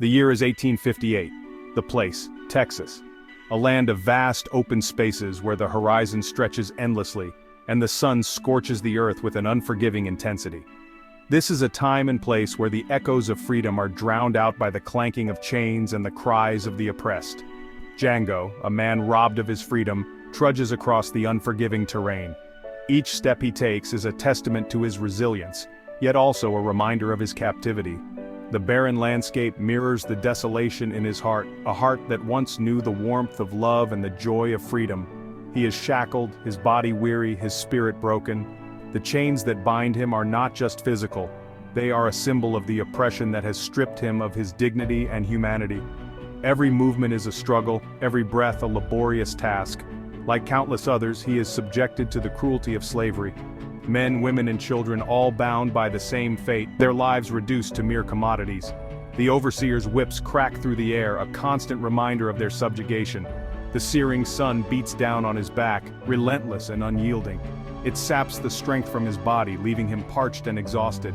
The year is 1858. The place, Texas. A land of vast open spaces where the horizon stretches endlessly, and the sun scorches the earth with an unforgiving intensity. This is a time and place where the echoes of freedom are drowned out by the clanking of chains and the cries of the oppressed. Django, a man robbed of his freedom, trudges across the unforgiving terrain. Each step he takes is a testament to his resilience, yet also a reminder of his captivity. The barren landscape mirrors the desolation in his heart, a heart that once knew the warmth of love and the joy of freedom. He is shackled, his body weary, his spirit broken. The chains that bind him are not just physical, they are a symbol of the oppression that has stripped him of his dignity and humanity. Every movement is a struggle, every breath a laborious task. Like countless others, he is subjected to the cruelty of slavery. Men, women, and children all bound by the same fate, their lives reduced to mere commodities. The overseer's whips crack through the air, a constant reminder of their subjugation. The searing sun beats down on his back, relentless and unyielding. It saps the strength from his body, leaving him parched and exhausted.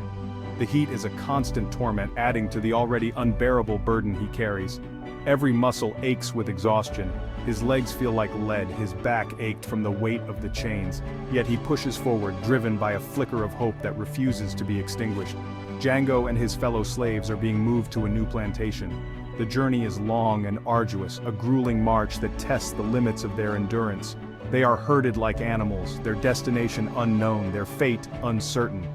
The heat is a constant torment, adding to the already unbearable burden he carries. Every muscle aches with exhaustion. His legs feel like lead, his back ached from the weight of the chains, yet he pushes forward, driven by a flicker of hope that refuses to be extinguished. Django and his fellow slaves are being moved to a new plantation. The journey is long and arduous, a grueling march that tests the limits of their endurance. They are herded like animals, their destination unknown, their fate uncertain.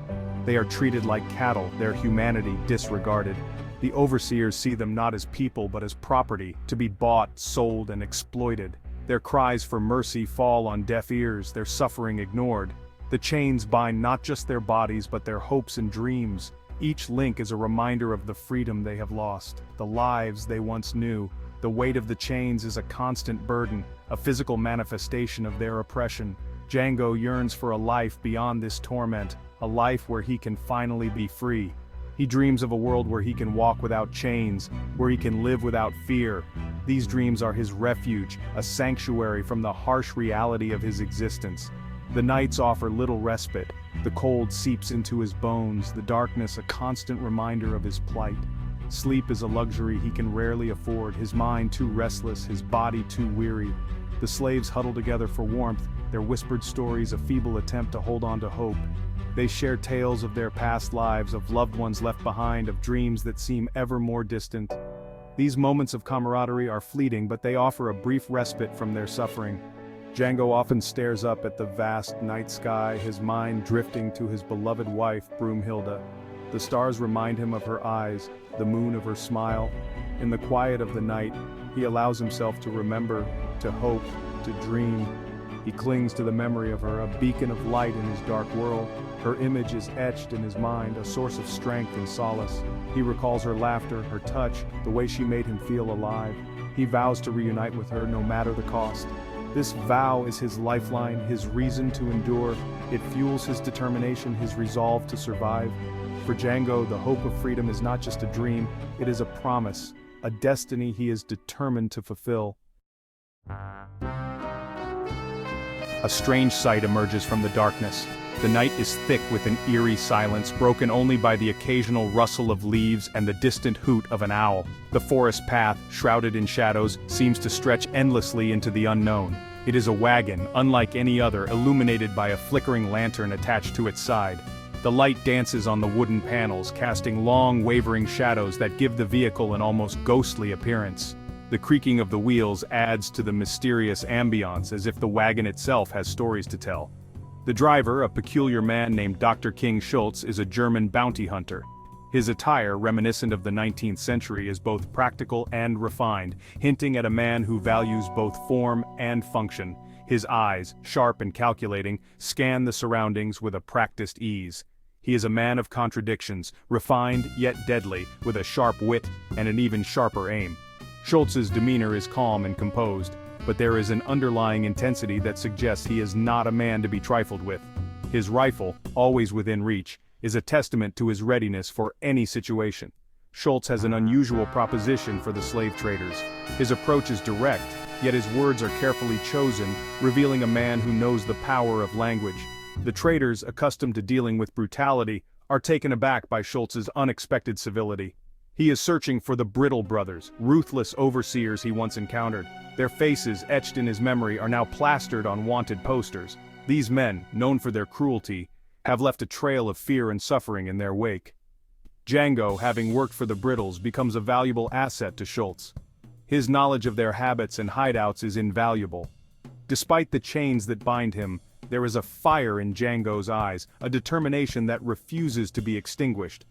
They are treated like cattle, their humanity disregarded. The overseers see them not as people but as property, to be bought, sold, and exploited. Their cries for mercy fall on deaf ears, their suffering ignored. The chains bind not just their bodies but their hopes and dreams. Each link is a reminder of the freedom they have lost, the lives they once knew. The weight of the chains is a constant burden, a physical manifestation of their oppression. Django yearns for a life beyond this torment, a life where he can finally be free. He dreams of a world where he can walk without chains, where he can live without fear. These dreams are his refuge, a sanctuary from the harsh reality of his existence. The nights offer little respite. The cold seeps into his bones, the darkness a constant reminder of his plight. Sleep is a luxury he can rarely afford, his mind too restless, his body too weary. The slaves huddle together for warmth, their whispered stories a feeble attempt to hold on to hope. They share tales of their past lives, of loved ones left behind, of dreams that seem ever more distant. These moments of camaraderie are fleeting, but they offer a brief respite from their suffering. Django often stares up at the vast night sky, his mind drifting to his beloved wife, Broomhilda. The stars remind him of her eyes, the moon of her smile. In the quiet of the night, he allows himself to remember, to hope, to dream. He clings to the memory of her, a beacon of light in his dark world. Her image is etched in his mind, a source of strength and solace. He recalls her laughter, her touch, the way she made him feel alive. He vows to reunite with her no matter the cost. This vow is his lifeline, his reason to endure. It fuels his determination, his resolve to survive. For Django, the hope of freedom is not just a dream, it is a promise, a destiny he is determined to fulfill. A strange sight emerges from the darkness. The night is thick with an eerie silence, broken only by the occasional rustle of leaves and the distant hoot of an owl. The forest path, shrouded in shadows, seems to stretch endlessly into the unknown. It is a wagon, unlike any other, illuminated by a flickering lantern attached to its side. The light dances on the wooden panels, casting long, wavering shadows that give the vehicle an almost ghostly appearance. The creaking of the wheels adds to the mysterious ambiance, as if the wagon itself has stories to tell. The driver, a peculiar man named Dr. King Schultz, is a German bounty hunter. His attire, reminiscent of the 19th century, is both practical and refined, hinting at a man who values both form and function. His eyes, sharp and calculating, scan the surroundings with a practiced ease. He is a man of contradictions, refined yet deadly, with a sharp wit and an even sharper aim. Schultz's demeanor is calm and composed, but there is an underlying intensity that suggests he is not a man to be trifled with. His rifle, always within reach, is a testament to his readiness for any situation. Schultz has an unusual proposition for the slave traders. His approach is direct, yet his words are carefully chosen, revealing a man who knows the power of language. The traders, accustomed to dealing with brutality, are taken aback by Schultz's unexpected civility. He is searching for the Brittle brothers, ruthless overseers he once encountered. Their faces, etched in his memory, are now plastered on wanted posters. These men, known for their cruelty, have left a trail of fear and suffering in their wake. Django, having worked for the Brittles, becomes a valuable asset to Schultz. His knowledge of their habits and hideouts is invaluable. Despite the chains that bind him, there is a fire in Django's eyes, a determination that refuses to be extinguished.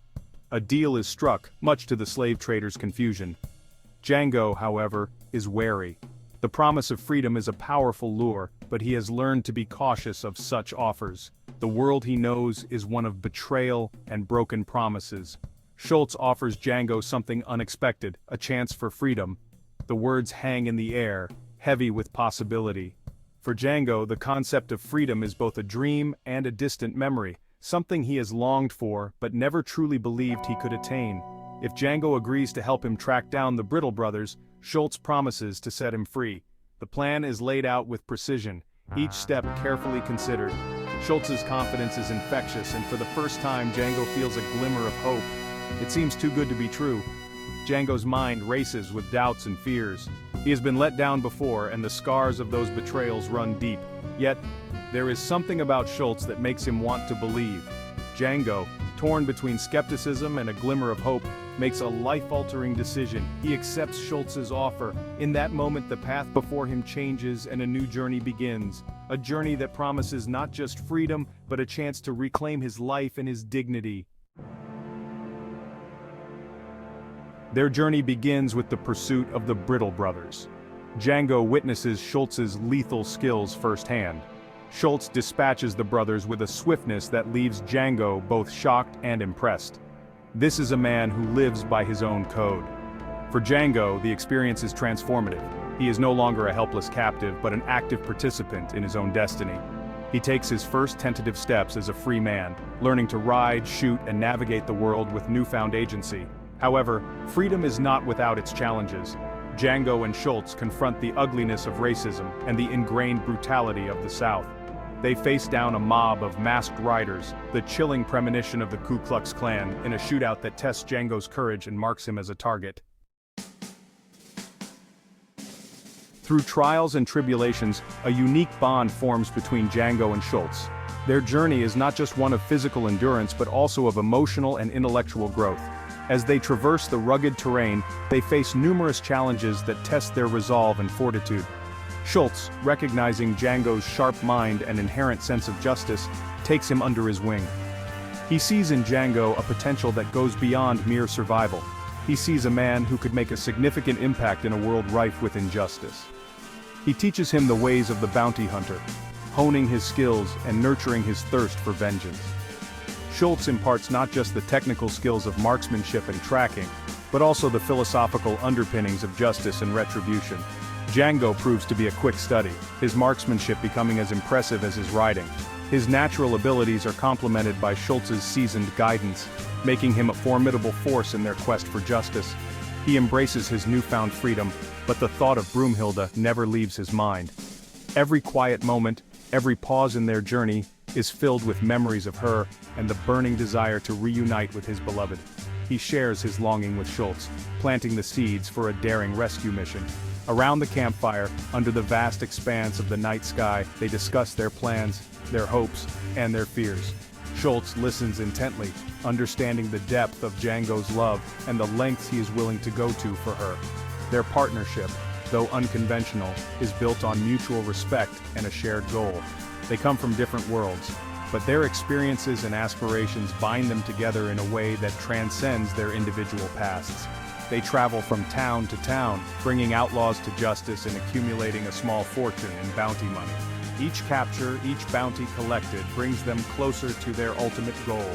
A deal is struck, much to the slave trader's confusion. Django, however, is wary. The promise of freedom is a powerful lure, but he has learned to be cautious of such offers. The world he knows is one of betrayal and broken promises. Schultz offers Django something unexpected, a chance for freedom. The words hang in the air, heavy with possibility. For Django, the concept of freedom is both a dream and a distant memory, something he has longed for but never truly believed he could attain. If Django agrees to help him track down the Brittle brothers, Schultz promises to set him free. The plan is laid out with precision, each step carefully considered. Schultz's confidence is infectious, and for the first time Django feels a glimmer of hope. It seems too good to be true. Django's mind races with doubts and fears. He has been let down before, and the scars of those betrayals run deep. Yet, there is something about Schultz that makes him want to believe. Django, torn between skepticism and a glimmer of hope, makes a life-altering decision. He accepts Schultz's offer. In that moment, the path before him changes and a new journey begins. A journey that promises not just freedom, but a chance to reclaim his life and his dignity. Their journey begins with the pursuit of the Brittle brothers. Django witnesses Schultz's lethal skills firsthand. Schultz dispatches the brothers with a swiftness that leaves Django both shocked and impressed. This is a man who lives by his own code. For Django, the experience is transformative. He is no longer a helpless captive, but an active participant in his own destiny. He takes his first tentative steps as a free man, learning to ride, shoot, and navigate the world with newfound agency. However, freedom is not without its challenges. Django and Schultz confront the ugliness of racism and the ingrained brutality of the South. They face down a mob of masked riders, the chilling premonition of the Ku Klux Klan, in a shootout that tests Django's courage and marks him as a target. Through trials and tribulations, a unique bond forms between Django and Schultz. Their journey is not just one of physical endurance but also of emotional and intellectual growth. As they traverse the rugged terrain, they face numerous challenges that test their resolve and fortitude. Schultz, recognizing Django's sharp mind and inherent sense of justice, takes him under his wing. He sees in Django a potential that goes beyond mere survival. He sees a man who could make a significant impact in a world rife with injustice. He teaches him the ways of the bounty hunter, honing his skills and nurturing his thirst for vengeance. Schultz imparts not just the technical skills of marksmanship and tracking, but also the philosophical underpinnings of justice and retribution. Django proves to be a quick study, his marksmanship becoming as impressive as his riding. His natural abilities are complemented by Schultz's seasoned guidance, making him a formidable force in their quest for justice. He embraces his newfound freedom, but the thought of Broomhilda never leaves his mind. Every quiet moment, every pause in their journey, is filled with memories of her and the burning desire to reunite with his beloved. He shares his longing with Schultz, planting the seeds for a daring rescue mission. Around the campfire, under the vast expanse of the night sky, they discuss their plans, their hopes, and their fears. Schultz listens intently, understanding the depth of Django's love and the lengths he is willing to go to for her. Their partnership, though unconventional, is built on mutual respect and a shared goal. They come from different worlds, but their experiences and aspirations bind them together in a way that transcends their individual pasts. They travel from town to town, bringing outlaws to justice and accumulating a small fortune in bounty money. Each capture, each bounty collected, brings them closer to their ultimate goal.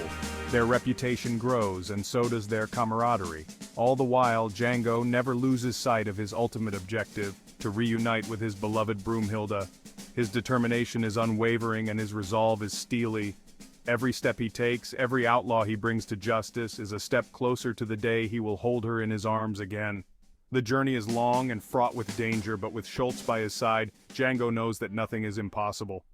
Their reputation grows, and so does their camaraderie. All the while, Django never loses sight of his ultimate objective, to reunite with his beloved Broomhilda. His determination is unwavering and his resolve is steely. Every step he takes, every outlaw he brings to justice, is a step closer to the day he will hold her in his arms again. The journey is long and fraught with danger, but with Schultz by his side, Django knows that nothing is impossible.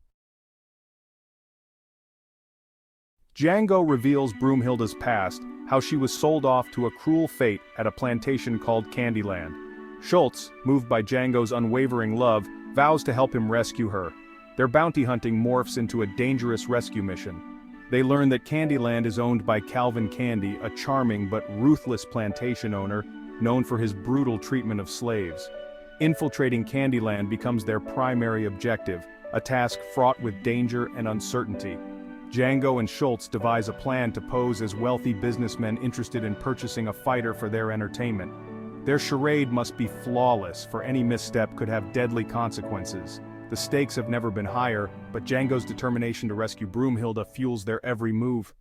Django reveals Broomhilda's past, how she was sold off to a cruel fate at a plantation called Candyland. Schultz, moved by Django's unwavering love, vows to help him rescue her. Their bounty hunting morphs into a dangerous rescue mission. They learn that Candyland is owned by Calvin Candy, a charming but ruthless plantation owner, known for his brutal treatment of slaves. Infiltrating Candyland becomes their primary objective, a task fraught with danger and uncertainty. Django and Schultz devise a plan to pose as wealthy businessmen interested in purchasing a fighter for their entertainment. Their charade must be flawless, for any misstep could have deadly consequences. The stakes have never been higher, but Django's determination to rescue Broomhilda fuels their every move.